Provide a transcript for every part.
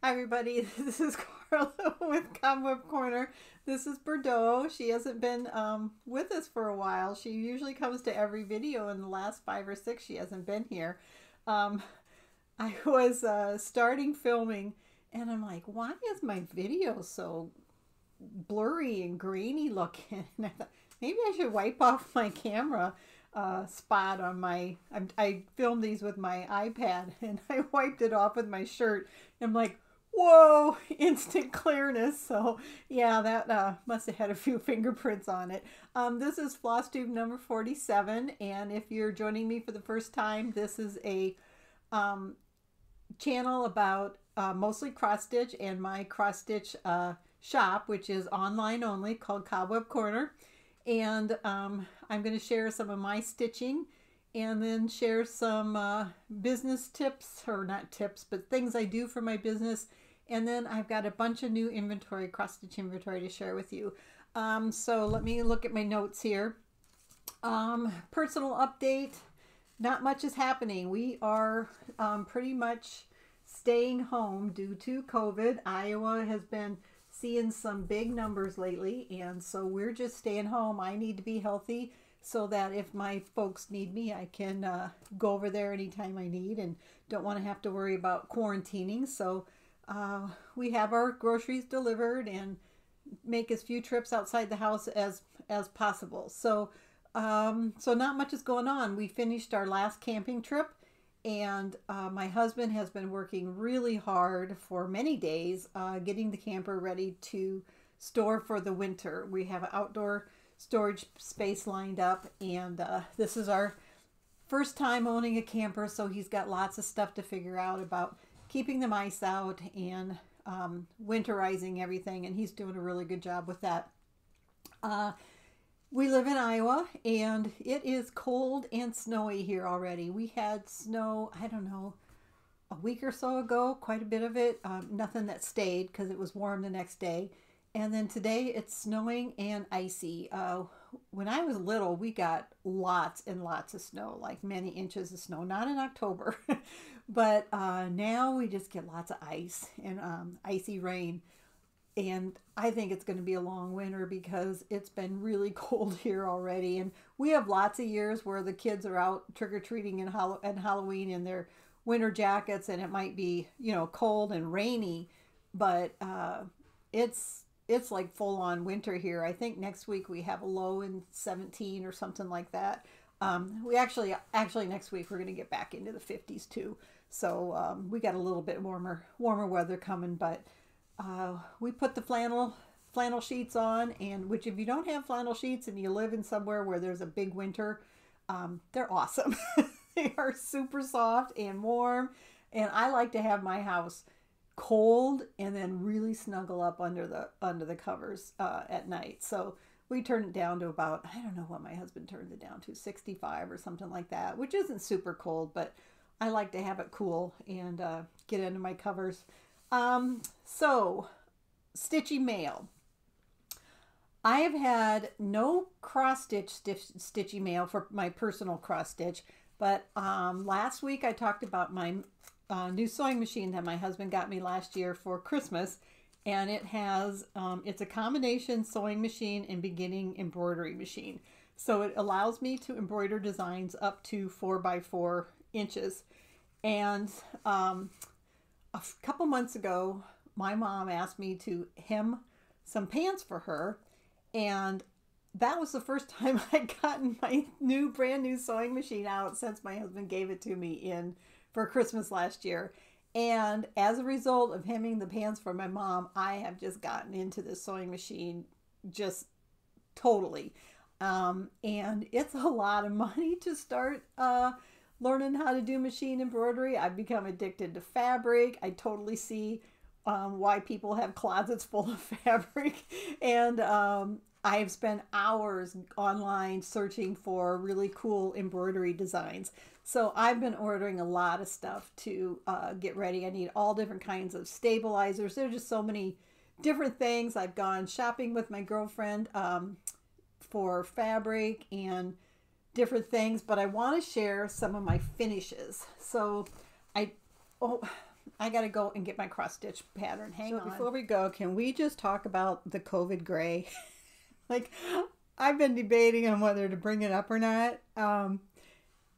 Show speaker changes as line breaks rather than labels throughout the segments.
Hi everybody, this is Carla with Cobweb Corner. This is Bordeaux. She hasn't been with us for a while. She usually comes to every video. In the last 5 or 6 she hasn't been here. I was starting filming and I'm like, why is my video so blurry and grainy looking? And I thought maybe I should wipe off my camera spot on my, I filmed these with my iPad and I wiped it off with my shirt. I'm like, whoa, instant clearness. So yeah, that must have had a few fingerprints on it. This is FlossTube number 47, and if you're joining me for the first time, this is a channel about mostly cross stitch and my cross stitch shop, which is online only, called Cobweb Corner. And I'm going to share some of my stitching and then share some business tips, or not tips, but things I do for my business. And then I've got a bunch of new inventory, cross stitch inventory, to share with you. So let me look at my notes here. Personal update. Not much is happening. We are pretty much staying home due to COVID. Iowa has been seeing some big numbers lately, and so we're just staying home. I need to be healthy so that if my folks need me, I can go over there anytime I need and don't want to have to worry about quarantining. So we have our groceries delivered and make as few trips outside the house as possible. So so not much is going on. We finished our last camping trip, and my husband has been working really hard for many days getting the camper ready to store for the winter. We have an outdoor storage space lined up, and this is our first time owning a camper, so he's got lots of stuff to figure out about keeping the mice out and winterizing everything, and he's doing a really good job with that. We live in Iowa, and it is cold and snowy here already. We had snow, I don't know, a week or so ago, quite a bit of it. Nothing that stayed because it was warm the next day. And then today it's snowing and icy. When I was little, we got lots and lots of snow, like many inches of snow. Not in October, but now we just get lots of ice and icy rain. And I think it's going to be a long winter because it's been really cold here already. And we have lots of years where the kids are out trick-or-treating and Halloween in their winter jackets, and it might be, you know, cold and rainy, but it's like full-on winter here. I think next week we have a low in 17 or something like that. We actually next week we're going to get back into the 50s too. So we got a little bit warmer weather coming, but we put the flannel sheets on, and which, if you don't have flannel sheets and you live in somewhere where there's a big winter, they're awesome. They are super soft and warm, and I like to have my house cold and then really snuggle up under the covers at night. So we turned it down to about, I don't know what my husband turned it down to, 65 or something like that, which isn't super cold, but I like to have it cool and get into my covers. So stitchy mail. I have had no cross stitch stitchy mail for my personal cross stitch, but last week I talked about my new sewing machine that my husband got me last year for Christmas, and it has it's a combination sewing machine and beginning embroidery machine. So it allows me to embroider designs up to 4 by 4 inches. And a couple months ago, my mom asked me to hem some pants for her, and that was the first time I'd gotten my brand new sewing machine out since my husband gave it to me for Christmas last year. And as a result of hemming the pants for my mom, I have just gotten into this sewing machine just totally. And it's a lot of money to start learning how to do machine embroidery. I've become addicted to fabric. I totally see why people have closets full of fabric. And I've spent hours online searching for really cool embroidery designs. So I've been ordering a lot of stuff to get ready. I need all different kinds of stabilizers. There's just so many different things. I've gone shopping with my girlfriend for fabric and different things, but I want to share some of my finishes. So I got to go and get my cross stitch pattern. Hang on. Before we go, can we just talk about the COVID gray? Like, I've been debating on whether to bring it up or not.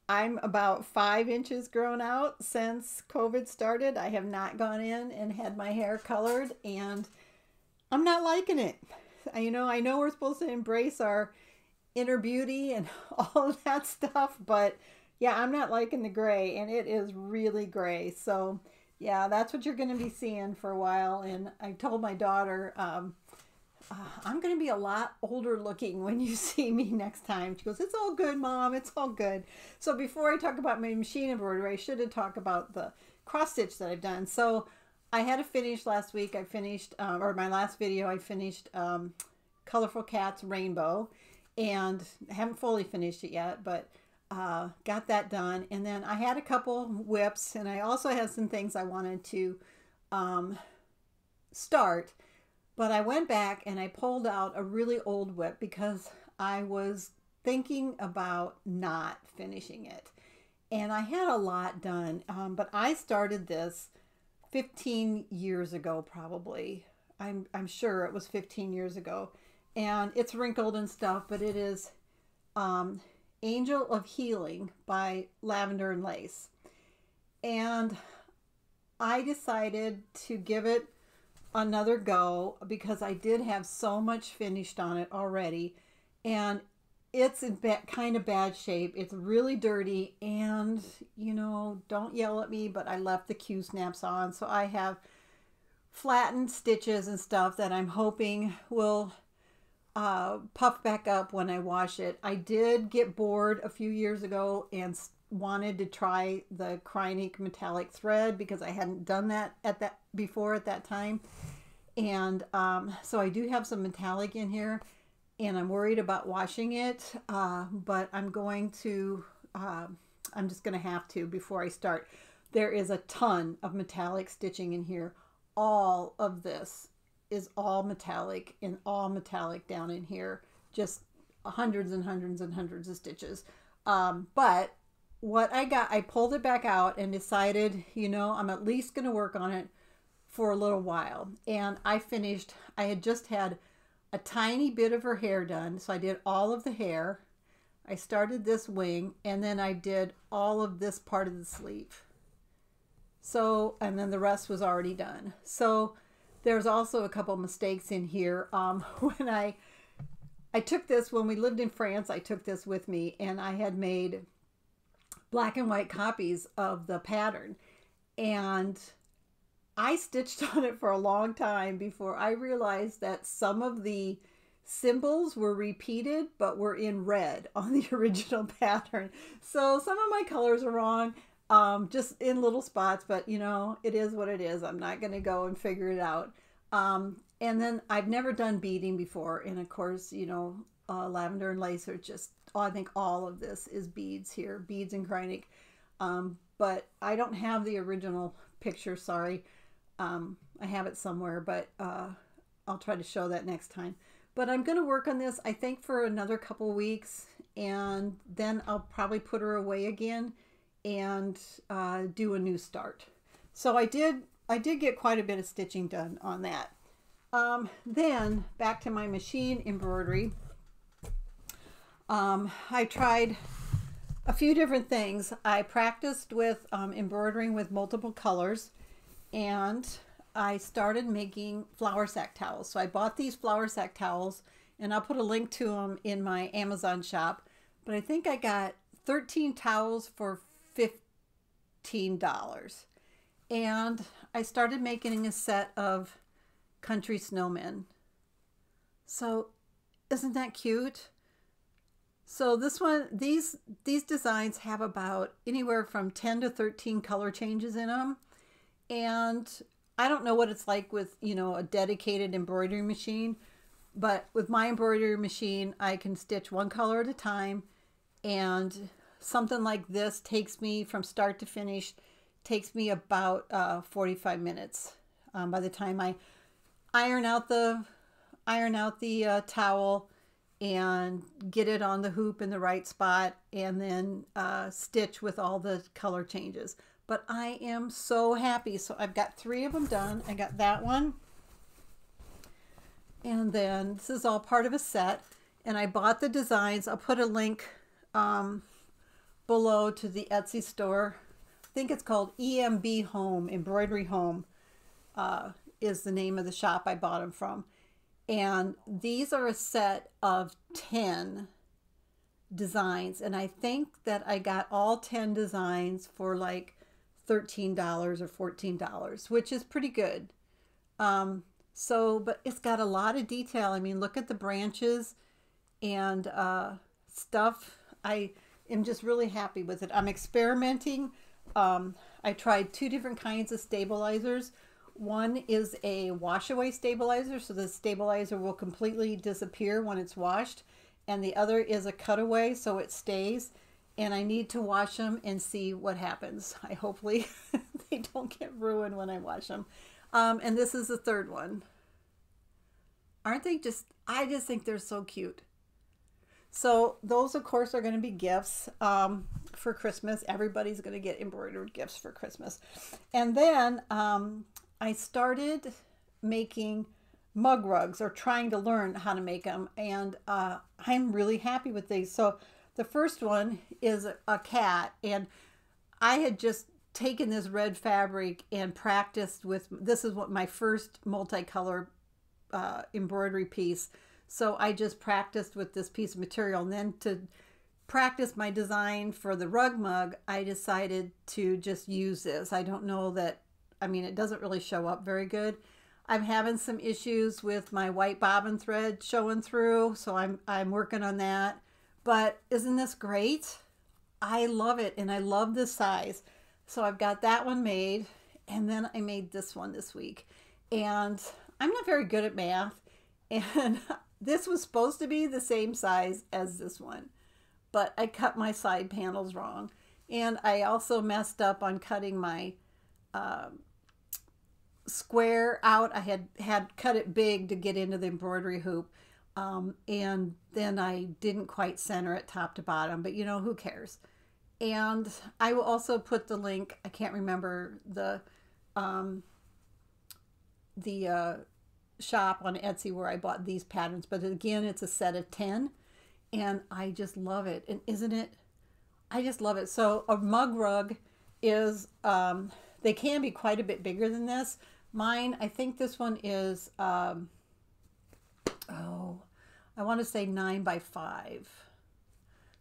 I'm about 5 inches grown out since COVID started. I have not gone in and had my hair colored, and I'm not liking it. I know we're supposed to embrace our inner beauty and all of that stuff, but yeah, I'm not liking the gray, and it is really gray. So yeah, that's what you're going to be seeing for a while. And I told my daughter, I'm going to be a lot older looking when you see me next time. She goes, it's all good, Mom. It's all good. So before I talk about my machine embroidery, I should have talked about the cross stitch that I've done. So I had to finish last week. I finished, or my last video, I finished Colorful Cats Rainbow, and I haven't fully finished it yet, but got that done. And then I had a couple WIPs, and I also had some things I wanted to start. But I went back and I pulled out a really old WIP because I was thinking about not finishing it. And I had a lot done, but I started this 15 years ago, probably. I'm sure it was 15 years ago. And it's wrinkled and stuff, but it is Angel of Healing by Lavender and Lace. And I decided to give it another go because I did have so much finished on it already, and it's in kind of bad shape. It's really dirty, and don't yell at me, but I left the Q snaps on, so I have flattened stitches and stuff that I'm hoping will puff back up when I wash it. I did get bored a few years ago and wanted to try the Cryonic metallic thread because I hadn't done that before at that time. And so I do have some metallic in here, and I'm worried about washing it, but I'm just going to have to before I start. There is a ton of metallic stitching in here. All of this is all metallic, and all metallic down in here, just hundreds and hundreds and hundreds of stitches. But what I got, I pulled it back out and decided, I'm at least going to work on it for a little while. And I had just had a tiny bit of her hair done. So I did all of the hair. I started this wing, and then I did all of this part of the sleeve. So, and then the rest was already done. So there's also a couple mistakes in here. When I took this, when we lived in France, I took this with me, and I had made black and white copies of the pattern, and I stitched on it for a long time before I realized that some of the symbols were repeated but were in red on the original pattern. So some of my colors are wrong, just in little spots, but it is what it is. I'm not going to go and figure it out. And then I've never done beading before, and of course, Lavender and Lace are just, I think all of this is beads here, beads and Cryonic. But I don't have the original picture, sorry. I have it somewhere, but I'll try to show that next time. But I'm going to work on this, I think, for another couple weeks, and then I'll probably put her away again and do a new start. So I did get quite a bit of stitching done on that. Then back to my machine embroidery. I tried a few different things. I practiced with embroidering with multiple colors, and I started making flour sack towels. So I bought these flour sack towels, and I'll put a link to them in my Amazon shop. But I think I got 13 towels for $15. And I started making a set of country snowmen. So isn't that cute? So this one, these designs have about anywhere from 10 to 13 color changes in them. And I don't know what it's like with, a dedicated embroidery machine, but with my embroidery machine, I can stitch one color at a time, and something like this takes me from start to finish, takes me about 45 minutes. By the time I iron out the towel and get it on the hoop in the right spot, and then stitch with all the color changes. but I am so happy. So I've got 3 of them done. I got that one. And then this is all part of a set. And I bought the designs. I'll put a link below to the Etsy store. I think it's called EMB Home, Embroidery Home is the name of the shop I bought them from. And these are a set of 10 designs. And I think that I got all 10 designs for like $13 or $14, which is pretty good. But it's got a lot of detail. I mean, look at the branches and stuff. I am just really happy with it. I'm experimenting. I tried 2 different kinds of stabilizers. One is a wash away stabilizer, so the stabilizer will completely disappear when it's washed. And the other is a cutaway, so it stays. And I need to wash them and see what happens. I hopefully they don't get ruined when I wash them. And this is the 3rd one. Aren't they just, I just think they're so cute. So those, of course, are going to be gifts for Christmas. Everybody's going to get embroidered gifts for Christmas. And then I started making mug rugs, or trying to learn how to make them. And I'm really happy with these. So the first one is a cat. And I had just taken this red fabric and practiced with, this is what my first multicolor embroidery piece. So I just practiced with this piece of material. And then to practice my design for the rug mug, I decided to just use this. I don't know that, I mean, it doesn't really show up very good. I'm having some issues with my white bobbin thread showing through, so I'm working on that. But isn't this great? I love it, and I love this size. So I've got that one made, and then I made this one this week. And I'm not very good at math, and this was supposed to be the same size as this one, but I cut my side panels wrong. And I also messed up on cutting my square out. I had cut it big to get into the embroidery hoop, and then I didn't quite center it top to bottom, but you know, who cares? And I will also put the link, I can't remember the shop on Etsy where I bought these patterns, but again, it's a set of 10, and I just love it. And isn't it, I just love it. So a mug rug is they can be quite a bit bigger than this. Mine, I think this one is I want to say 9 by 5,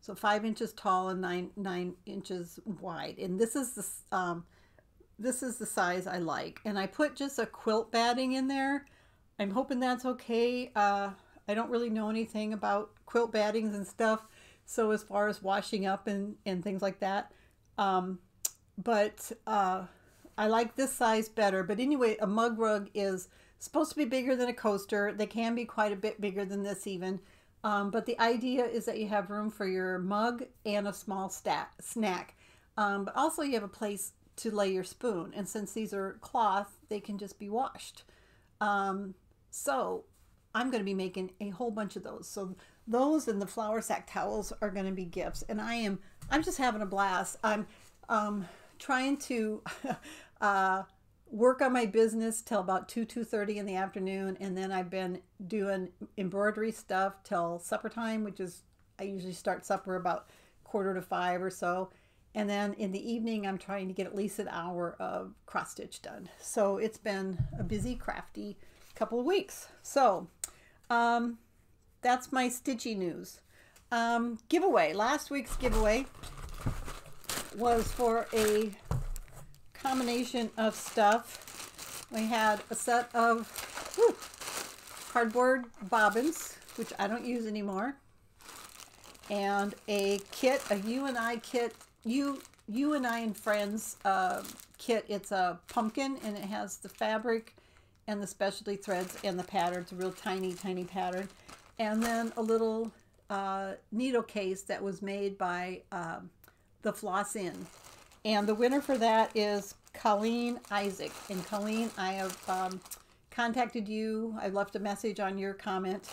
so 5 inches tall and 9 inches wide. And this is the size I like. And I put just a quilt batting in there. I'm hoping that's okay. I don't really know anything about quilt battings and stuff, so as far as washing up and things like that, but I like this size better. But anyway, a mug rug is supposed to be bigger than a coaster. They can be quite a bit bigger than this even. But the idea is that you have room for your mug and a small snack. But also you have a place to lay your spoon. And since these are cloth, they can just be washed. So I'm going to be making a whole bunch of those. So those and the flour sack towels are going to be gifts. And I'm just having a blast. I'm trying to work on my business till about 2:30 in the afternoon, and then I've been doing embroidery stuff till supper time, which is, I usually start supper about 4:45 or so, and then in the evening I'm trying to get at least an hour of cross stitch done. So it's been a busy, crafty couple of weeks. So that's my stitchy news. Giveaway. Last week's giveaway was for a combination of stuff. We had a set of cardboard bobbins, which I don't use anymore, and a kit, a You and I kit, You and I and Friends kit. It's a pumpkin, and it has the fabric and the specialty threads and the pattern. It's a real tiny pattern. And then a little needle case that was made by the Floss Inn. And the winner for that is Colleen Isaac. And Colleen, I have contacted you. I left a message on your comment.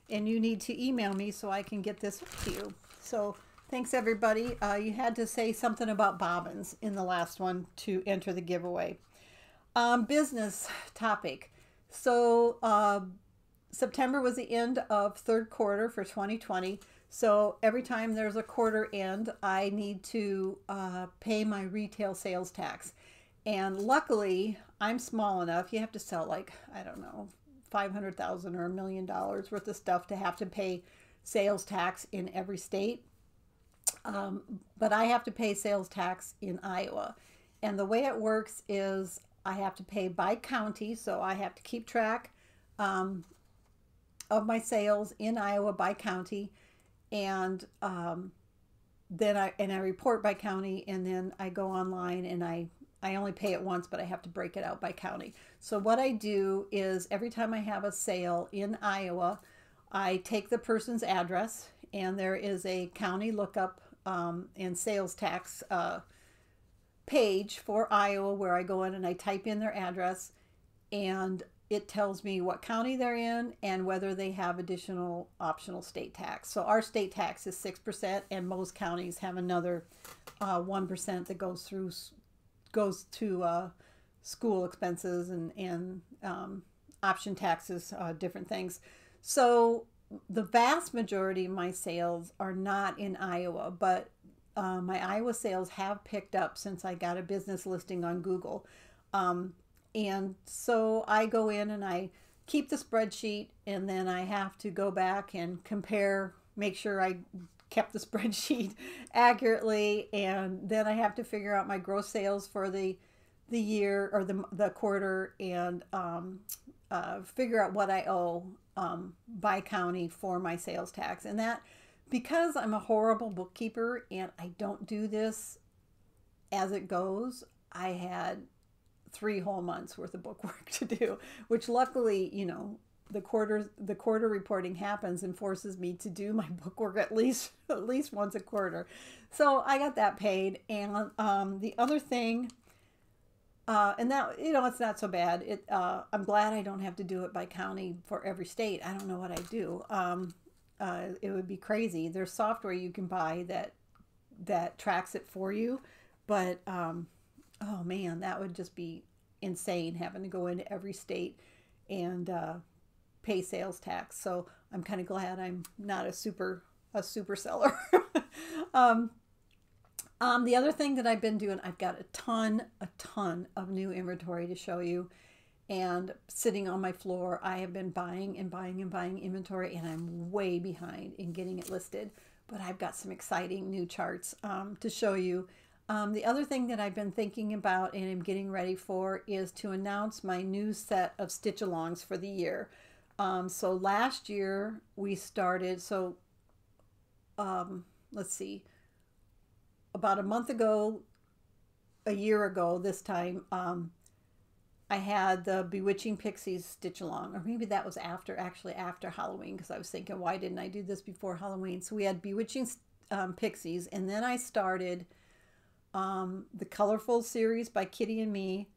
And you need to email me so I can get this to you. So Thanks, everybody. You had to say something about bobbins in the last one to enter the giveaway. Business topic. So September was the end of third quarter for 2020. So every time there's a quarter end, I need to pay my retail sales tax. And luckily, I'm small enough. You have to sell like, I don't know, 500,000 or $1 million worth of stuff to have to pay sales tax in every state. But I have to pay sales tax in Iowa. And the way it works is I have to pay by county. So I have to keep track of my sales in Iowa by county. And then I report by county, and then I go online and I only pay it once, but I have to break it out by county. So what I do is every time I have a sale in Iowa, I take the person's address, and there is a county lookup and sales tax page for Iowa where I go in and I type in their address, and it tells me what county they're in and whether they have additional optional state tax. So our state tax is 6%, and most counties have another 1% that goes to school expenses and option taxes, different things. So the vast majority of my sales are not in Iowa, but my Iowa sales have picked up since I got a business listing on Google. And so I go in and I keep the spreadsheet, and then I have to go back and compare, make sure I kept the spreadsheet accurately, and then I have to figure out my gross sales for the year or the quarter, and figure out what I owe by county for my sales tax. And that, because I'm a horrible bookkeeper and I don't do this as it goes, I had 3 whole months worth of bookwork to do, which luckily, you know, the quarter reporting happens and forces me to do my bookwork at least once a quarter. So I got that paid. And the other thing, and that, you know, it's not so bad. I'm glad I don't have to do it by county for every state. I don't know what I do. It would be crazy. There's software you can buy that tracks it for you, but oh man, that would just be insane, having to go into every state and pay sales tax. So I'm kind of glad I'm not a super seller. The other thing that I've been doing, I've got a ton of new inventory to show you, and sitting on my floor, I have been buying and buying and buying inventory, and I'm way behind in getting it listed, but I've got some exciting new charts to show you. The other thing that I've been thinking about and I'm getting ready for is to announce my new set of stitch-alongs for the year. So last year we started, let's see, about a month ago, a year ago this time, I had the Bewitching Pixies stitch-along, or maybe that was actually after Halloween, because I was thinking, why didn't I do this before Halloween? So we had Bewitching Pixies, and then I started the Colorful series by Kitty and Me,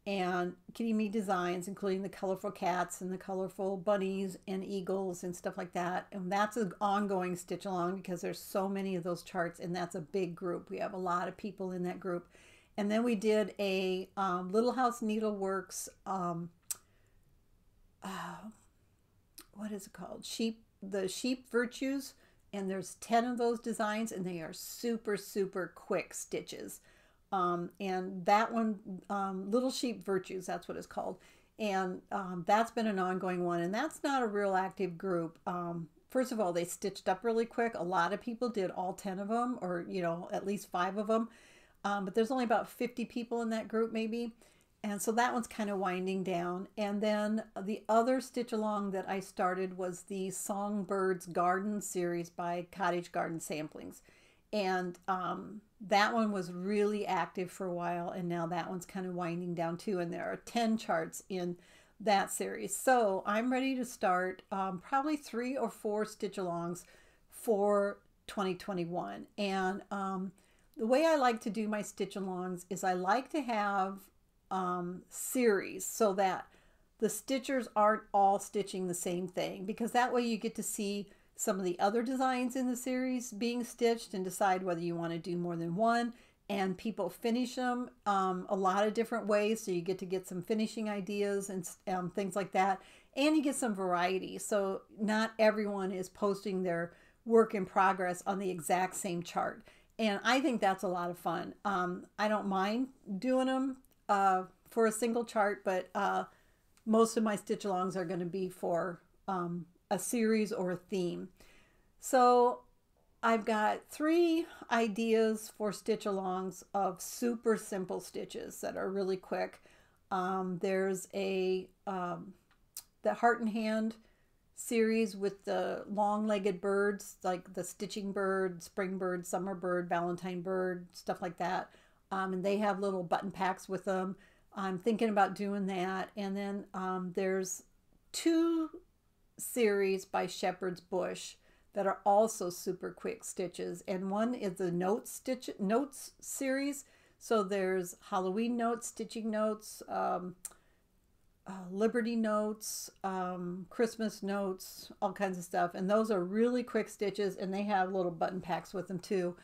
and Kitty and Me designs, including the colorful cats and the colorful bunnies and eagles and stuff like that. And that's an ongoing stitch along because there's so many of those charts, and that's a big group. We have a lot of people in that group. And then we did a Little House Needleworks, what is it called? The Sheep Virtues. And there's 10 of those designs, and they are super quick stitches. And that one, Little Sheep Virtues, that's what it's called. And that's been an ongoing one, and that's not a real active group. First of all, they stitched up really quick. A lot of people did all 10 of them, or, you know, at least 5 of them. But there's only about 50 people in that group, maybe. And so that one's kind of winding down. And then the other stitch along that I started was the Songbirds Garden series by Cottage Garden Samplings. And that one was really active for a while, and now that one's kind of winding down too. And there are 10 charts in that series. So I'm ready to start probably 3 or 4 stitch alongs for 2021. And the way I like to do my stitch alongs is I like to have series so that the stitchers aren't all stitching the same thing, because that way you get to see some of the other designs in the series being stitched and decide whether you want to do more than one. And people finish them a lot of different ways, so you get some finishing ideas and things like that, and you get some variety. So not everyone is posting their work in progress on the exact same chart, and I think that's a lot of fun. I don't mind doing them for a single chart, but most of my stitch alongs are going to be for a series or a theme. So I've got 3 ideas for stitch alongs of super simple stitches that are really quick. There's the Heart and Hand series with the long-legged birds, like the stitching bird, spring bird, summer bird, Valentine bird, stuff like that. And they have little button packs with them. I'm thinking about doing that. And then there's 2 series by Shepherd's Bush that are also super quick stitches, and one is the notes series. So there's Halloween notes, stitching notes, Liberty notes, Christmas notes, all kinds of stuff, and those are really quick stitches, and they have little button packs with them too.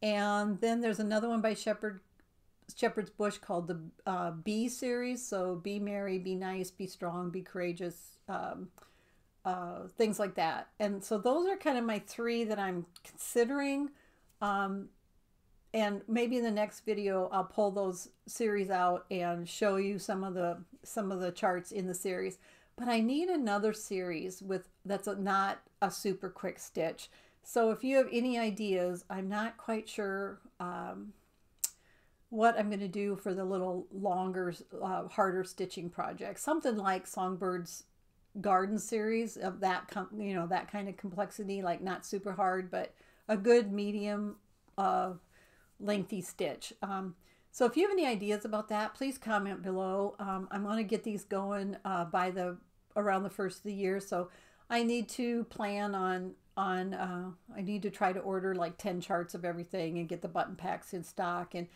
And then there's another one by Shepherd's Bush called the Be series. So be merry, be nice, be strong, be courageous, things like that. And so those are kind of my 3 that I'm considering. And maybe in the next video I'll pull those series out and show you some of the charts in the series. But I need another series that's not a super quick stitch. So if you have any ideas, I'm not quite sure what I'm going to do for the little longer, harder stitching projects. Something like Songbird's Garden series of that kind of complexity, like not super hard, but a good medium lengthy stitch. So if you have any ideas about that, please comment below. I'm going to get these going around the first of the year, so I need to plan on I need to try to order like 10 charts of everything and get the button packs in stock and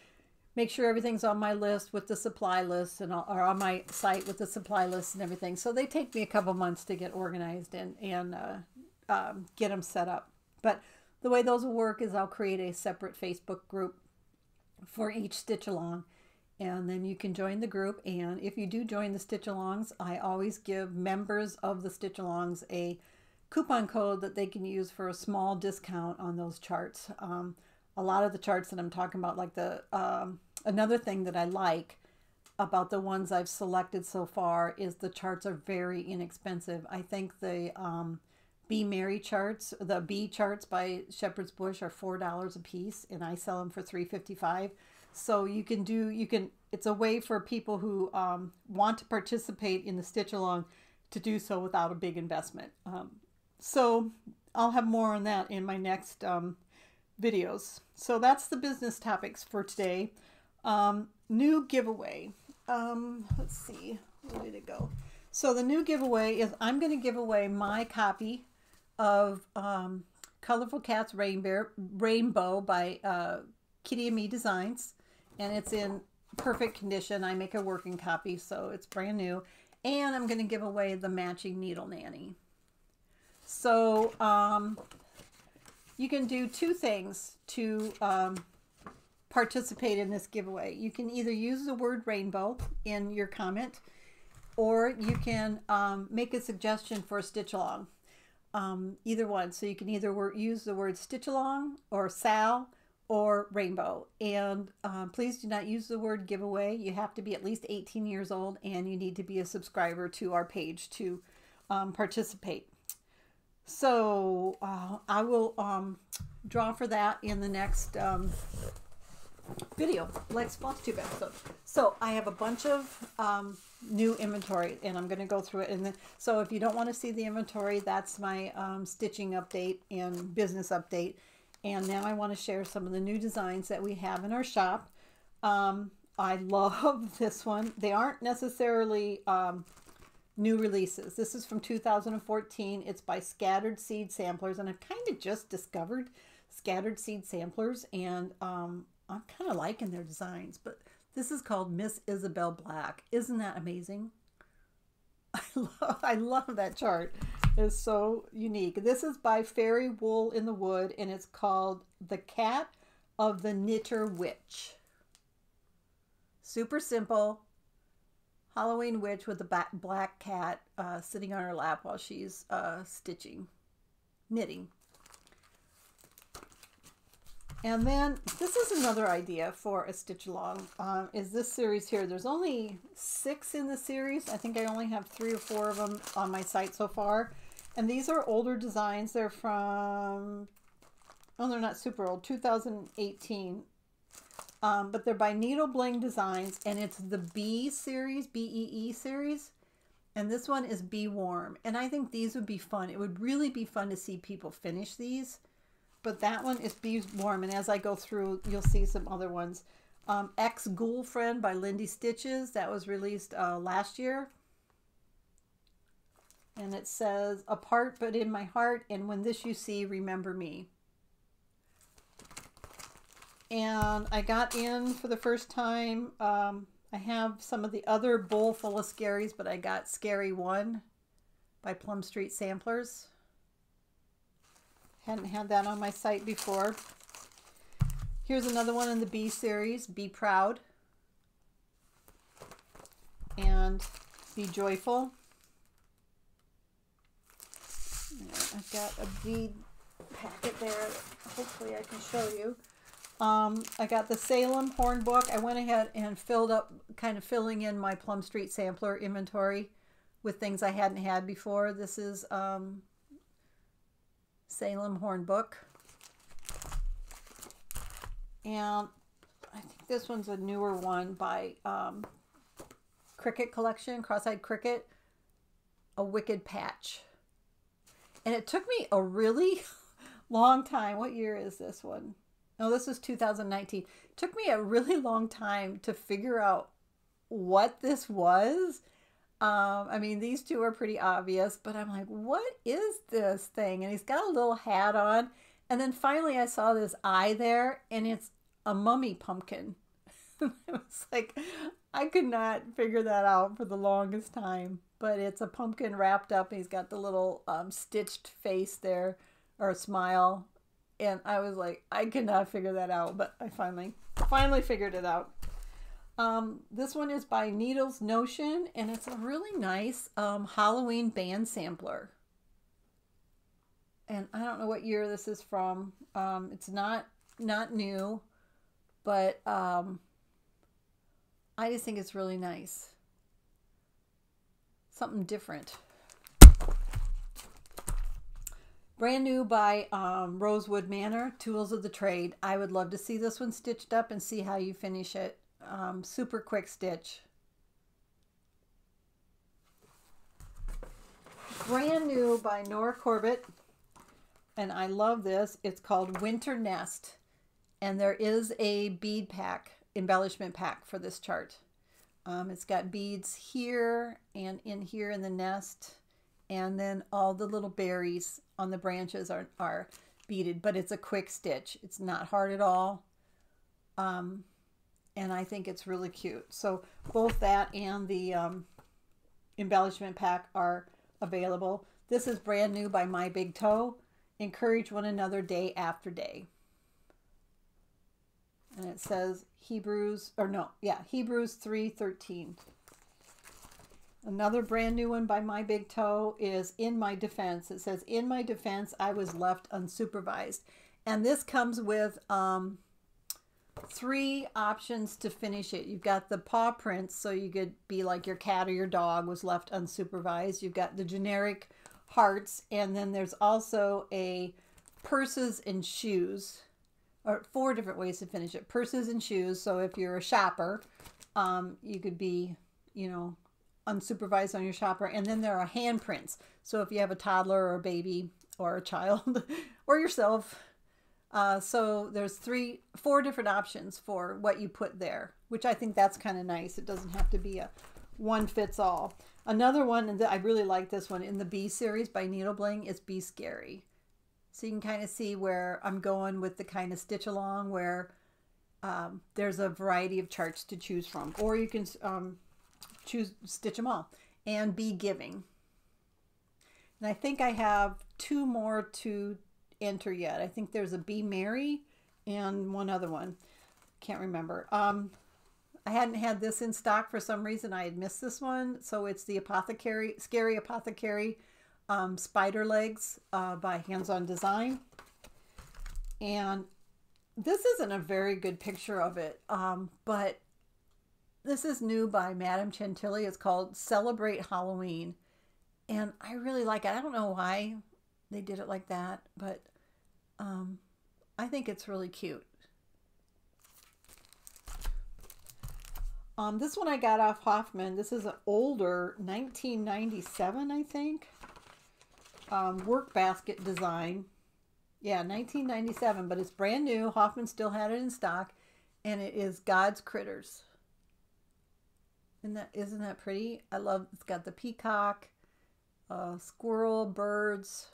make sure everything's on my list with the supply list or on my site with the supply list and everything. So they take me a couple months to get organized and get them set up. But the way those will work is I'll create a separate Facebook group for each stitch along, and then you can join the group. And if you do join the stitch alongs, I always give members of the stitch alongs a coupon code that they can use for a small discount on those charts. A lot of the charts that I'm talking about, like another thing that I like about the ones I've selected so far is the charts are very inexpensive. I think the Be Merry charts, the Bee charts by Shepherd's Bush are $4 a piece, and I sell them for $3.55. So it's a way for people who want to participate in the stitch along to do so without a big investment. So I'll have more on that in my next videos. So that's the business topics for today. New giveaway. Let's see, where did it go? So the new giveaway is I'm going to give away my copy of Colorful Cats Rainbow by Kitty and Me Designs, and it's in perfect condition. I make a working copy, so it's brand new. And I'm going to give away the matching Needle Nanny. So you can do 2 things to participate in this giveaway. You can either use the word rainbow in your comment, or you can make a suggestion for a stitch along. Either one. So you can either use the word stitch along or Sal or rainbow. And please do not use the word giveaway. You have to be at least 18 years old, and you need to be a subscriber to our page to participate. So I will draw for that in the next video, like FlossTube episode. So I have a bunch of new inventory, and I'm going to go through it. And then, so if you don't want to see the inventory, that's my stitching update and business update. And now I want to share some of the new designs that we have in our shop. I love this one. They aren't necessarily new releases. This is from 2014. It's by Scattered Seed Samplers, and I've kind of just discovered Scattered Seed Samplers, and I'm kind of liking their designs. But this is called Miss Isabelle Black. Isn't that amazing? I love that chart. is so unique. This is by Fairy Wool in the Wood, and it's called The Cat of the Knitter Witch. Super simple. Halloween witch with a black cat sitting on her lap while she's knitting. And then this is another idea for a stitch along, is this series here. There's only 6 in the series. I think I only have 3 or 4 of them on my site so far. And these are older designs. They're from, oh, they're not super old, 2018. But they're by Needle Bling Designs, and it's the Bee series, B-E-E series. And this one is Be Warm. And I think these would be fun. It would really be fun to see people finish these. But that one is Be Warm, and as I go through, you'll see some other ones. Ex Ghoul Friend by Lindy Stitches. That was released last year. And it says, apart but in my heart, and when this you see, remember me. And I got in for the first time. I have some of the other Bowl Full of Scaries, but I got Scary 1 by Plum Street Samplers. Hadn't had that on my site before. Here's another one in the Bee series, Be Proud. And Be Joyful. I've got a bead packet there. Hopefully I can show you. I got the Salem Horn Book. I went ahead and filled up, kind of filling in my Plum Street Sampler inventory with things I hadn't had before. This is Salem Horn Book. And I think this one's a newer one by Cricket Collection, Cross-Eyed Cricket, A Wicked Patch. And it took me a really long time. What year is this one? No, this is 2019. It took me a really long time to figure out what this was. I mean, these two are pretty obvious, but I'm like, what is this thing? And he's got a little hat on. And then finally I saw this eye there, and it's a mummy pumpkin. It was like, I could not figure that out for the longest time. But it's a pumpkin wrapped up, and he's got the little stitched face there, or a smile. And I was like, I could not figure that out, but I finally figured it out. This one is by Needles Notion, and it's a really nice Halloween band sampler. And I don't know what year this is from. It's not new, but I just think it's really nice. Something different. Brand new by Rosewood Manor, Tools of the Trade. I would love to see this one stitched up and see how you finish it. Super quick stitch. Brand new by Nora Corbett. And I love this. It's called Winter Nest. And there is a bead pack, embellishment pack for this chart. It's got beads here and in here in the nest. And then all the little berries on the branches are beaded, but it's a quick stitch. It's not hard at all. And I think it's really cute. So both that and the embellishment pack are available. This is brand new by My Big Toe. Encourage one another day after day. And it says Hebrews 3:13. Another brand new one by My Big Toe is In My Defense. It says, in my defense, I was left unsupervised. And this comes with 3 options to finish it. You've got the paw prints, so you could be like your cat or your dog was left unsupervised. You've got the generic hearts, and then there's also a purses and shoes, or 4 different ways to finish it. Purses and shoes, so if you're a shopper, you could be, you know, unsupervised on your shopper. And then there are handprints, so if you have a toddler or a baby or a child or yourself. So there's 4 different options for what you put there, which I think that's kind of nice. It doesn't have to be a one fits all. Another one, and I really like this one, in the Bee series by Needle Bling, is Be Scary. So you can kind of see where I'm going with the kind of stitch along, where there's a variety of charts to choose from, or you can stitch them all. And Be Giving. And I think I have 2 more to enter yet. I think there's a Be Merry and one other one. Can't remember. I hadn't had this in stock for some reason. I had missed this one. So it's the Scary Apothecary Spider Legs by Hands On Design. And this isn't a very good picture of it, but this is new by Madame Chantilly. It's called Celebrate Halloween. And I really like it. I don't know why they did it like that, but I think it's really cute. This one I got off Hoffman. This is an older 1997, I think. Work basket design. Yeah, 1997, but it's brand new. Hoffman still had it in stock, and it is God's Critters. Isn't that pretty? I love, it's got the peacock, squirrel, birds.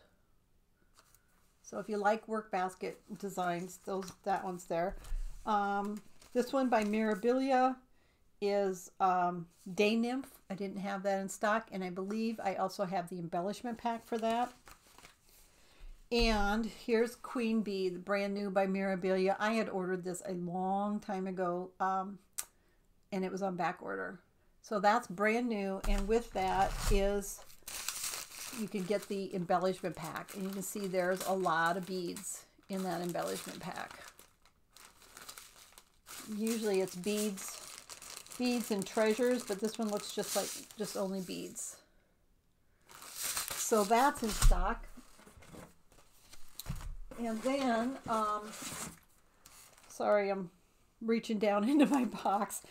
So if you like work basket designs, that one's there. This one by Mirabilia is Day Nymph. I didn't have that in stock, and I believe I also have the embellishment pack for that. And here's Queen Bee, the brand new by Mirabilia. I had ordered this a long time ago, and it was on back order. So that's brand new, and with that is, you can get the embellishment pack, and you can see there's a lot of beads in that embellishment pack. Usually it's beads and treasures, but this one looks just like just only beads. So that's in stock. And then, sorry, I'm reaching down into my box.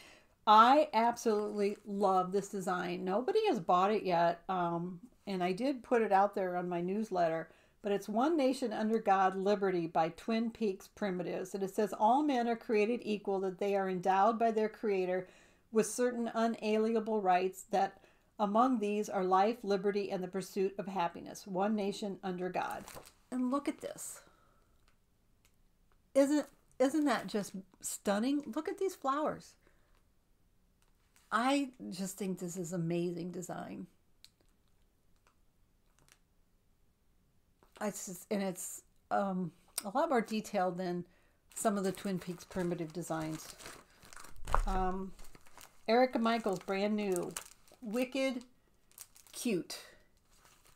I absolutely love this design. Nobody has bought it yet, and I did put it out there on my newsletter, but it's One Nation Under God, Liberty by Twin Peaks Primitives. And it says, all men are created equal, that they are endowed by their Creator with certain unalienable rights, that among these are life, liberty, and the pursuit of happiness. One nation under God. And look at this. Isn't that just stunning? Look at these flowers. I just think this is amazing design. It's a lot more detailed than some of the Twin Peaks primitive designs. Erica Michaels, brand new, Wicked Cute,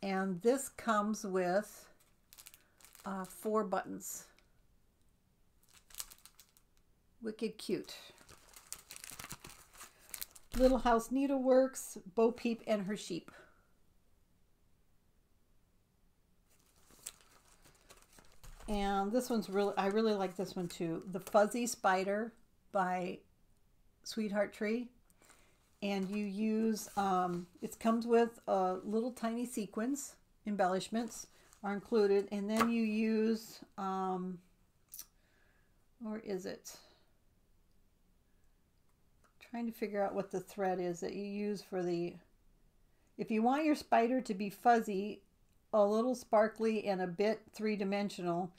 and this comes with 4 buttons. Wicked Cute. Little House Needleworks, Bo Peep and Her Sheep. And this one's I really like this one too. The Fuzzy Spider by Sweetheart Tree. And you use, it comes with little tiny sequins, embellishments are included. And then you use, or is it? Trying to figure out what the thread is that you use for the, if you want your spider to be fuzzy, a little sparkly, and a bit 3-dimensional,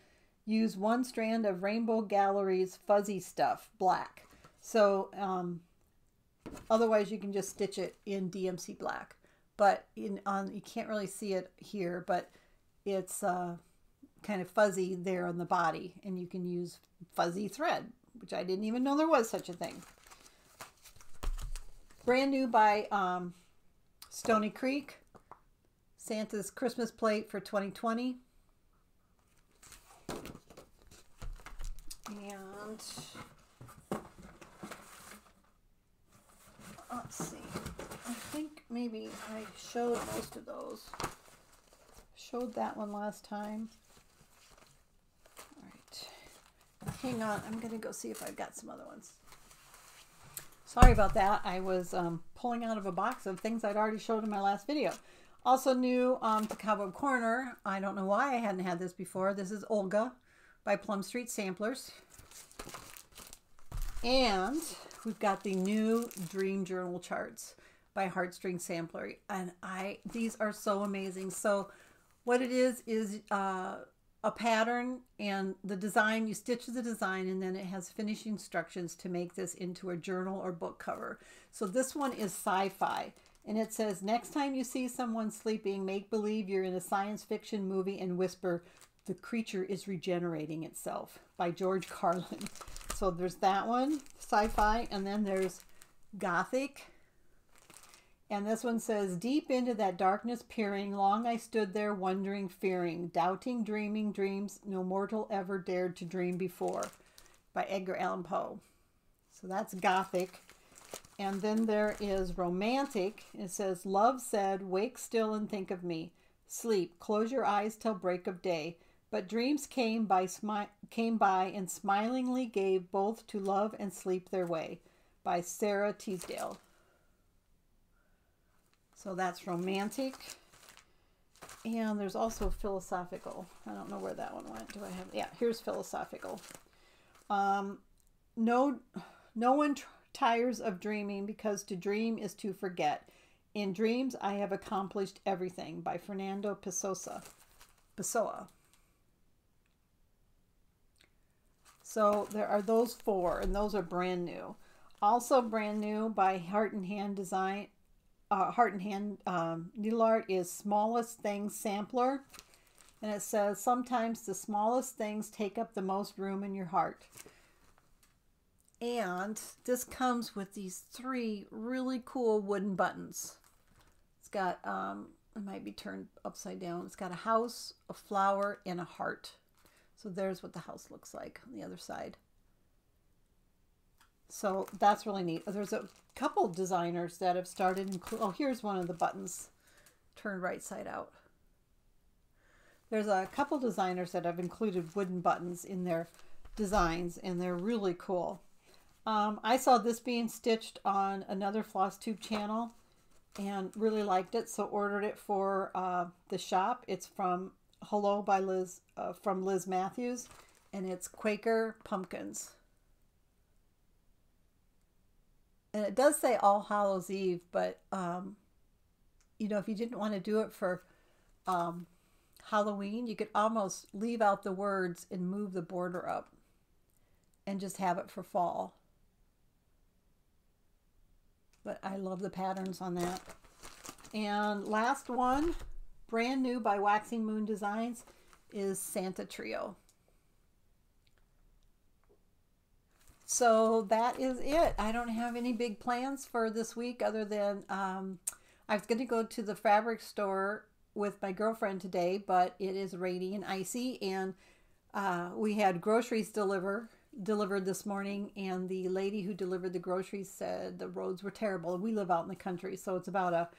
use 1 strand of Rainbow Gallery's Fuzzy Stuff, black. So otherwise you can just stitch it in DMC black. But you can't really see it here, but it's kind of fuzzy there on the body, and you can use fuzzy thread, which I didn't even know there was such a thing. Brand new by Stony Creek, Santa's Christmas Plate for 2020. And let's see, I think maybe I showed most of those. Showed that one last time. All right, hang on, I'm gonna go see if I've got some other ones. Sorry about that. I was pulling out of a box of things I'd already showed in my last video. Also new to Cobweb Corner. I don't know why I hadn't had this before. This is Olga by Plum Street Samplers. And we've got the new Dream Journal Charts by Heartstring Sampler. And these are so amazing. So what it is a pattern, and the design, you stitch the design, and then it has finishing instructions to make this into a journal or book cover. So this one is sci-fi, And it says, next time you see someone sleeping, make believe you're in a science fiction movie and whisper, the creature is regenerating itself, by George Carlin. So there's that one, sci-fi, and then there's gothic. And this one says, deep into that darkness peering, long I stood there wondering, fearing, doubting, dreaming dreams no mortal ever dared to dream before, by Edgar Allan Poe. So that's gothic. And then there is romantic. It says, love said, wake still and think of me. Sleep, close your eyes till break of day. But dreams came by and smilingly gave both to love and sleep their way, by Sarah Teasdale. So that's romantic. And there's also philosophical. I don't know where that one went. Do I have? Yeah, here's philosophical. No one tires of dreaming, because to dream is to forget. In dreams I have accomplished everything, by Fernando Pessoa. So there are those four, and those are brand new. Also brand new by Heart and Hand Design. Heart and Hand Needle Art is Smallest Things Sampler. And it says, sometimes the smallest things take up the most room in your heart. And this comes with these 3 really cool wooden buttons. It's got, it might be turned upside down. It's got a house, a flower, and a heart. So there's what the house looks like on the other side. So that's really neat. There's a couple designers that have started. Oh, here's one of the buttons turned right side out. There's a couple designers that have included wooden buttons in their designs, and they're really cool. I saw this being stitched on another FlossTube channel and really liked it, so ordered it for the shop. It's from Hello by Liz, from Liz Matthews, and it's Quaker Pumpkins. And it does say All Hallows Eve, but you know, if you didn't want to do it for Halloween, you could almost leave out the words and move the border up and just have it for fall. But I love the patterns on that. And last one, brand new by Waxing Moon Designs, is Santa Trio. So that is it. I don't have any big plans for this week other than I was going to go to the fabric store with my girlfriend today, but it is rainy and icy, and we had groceries delivered this morning, and the lady who delivered the groceries said the roads were terrible. We live out in the country, so it's about a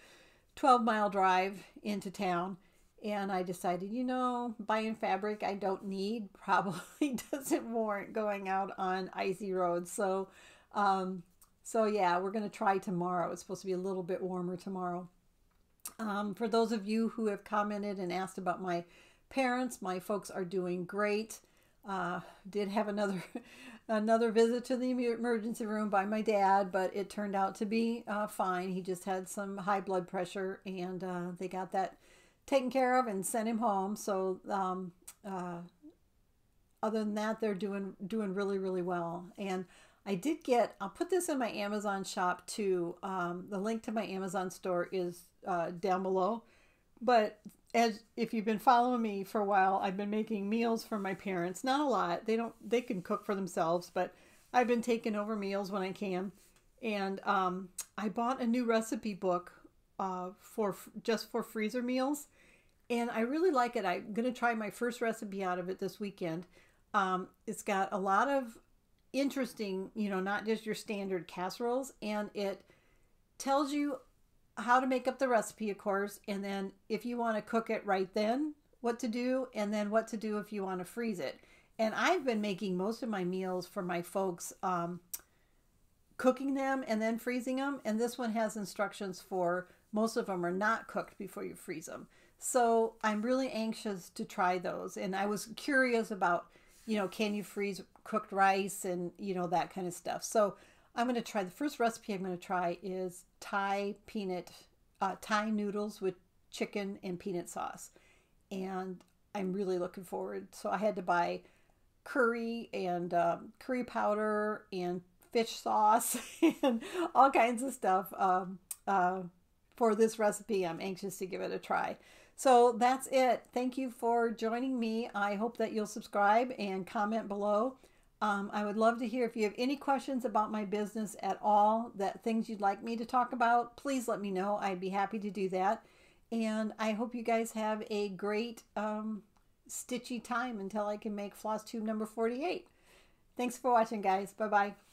12-mile drive into town. And I decided, you know, buying fabric I don't need probably doesn't warrant going out on icy roads. So, yeah, we're going to try tomorrow. It's supposed to be a little bit warmer tomorrow. For those of you who have commented and asked about my parents, my folks are doing great. Did have another visit to the emergency room by my dad, but it turned out to be fine. He just had some high blood pressure, and they got that taken care of and sent him home. So other than that, they're doing really, really well. And I did get, I'll put this in my Amazon shop too. The link to my Amazon store is down below. But if you've been following me for a while, I've been making meals for my parents. Not a lot. They can cook for themselves, but I've been taking over meals when I can. And I bought a new recipe book just for freezer meals, and I really like it. I'm going to try my first recipe out of it this weekend. It's got a lot of interesting, you know, not just your standard casseroles, and it tells you how to make up the recipe, of course, and then if you want to cook it right then, what to do, and then what to do if you want to freeze it. And I've been making most of my meals for my folks, cooking them and then freezing them, and this one has instructions for most of them are not cooked before you freeze them. So I'm really anxious to try those, and I was curious about, you know, can you freeze cooked rice and, you know, that kind of stuff. So I'm going to try, the first recipe I'm going to try is Thai noodles with chicken and peanut sauce. And I'm really looking forward. So I had to buy curry and curry powder and fish sauce and all kinds of stuff for this recipe. I'm anxious to give it a try. So that's it. Thank you for joining me. I hope that you'll subscribe and comment below. I would love to hear if you have any questions about my business at all, that things you'd like me to talk about, please let me know. I'd be happy to do that. And I hope you guys have a great stitchy time until I can make FlossTube number 48. Thanks for watching, guys. Bye-bye.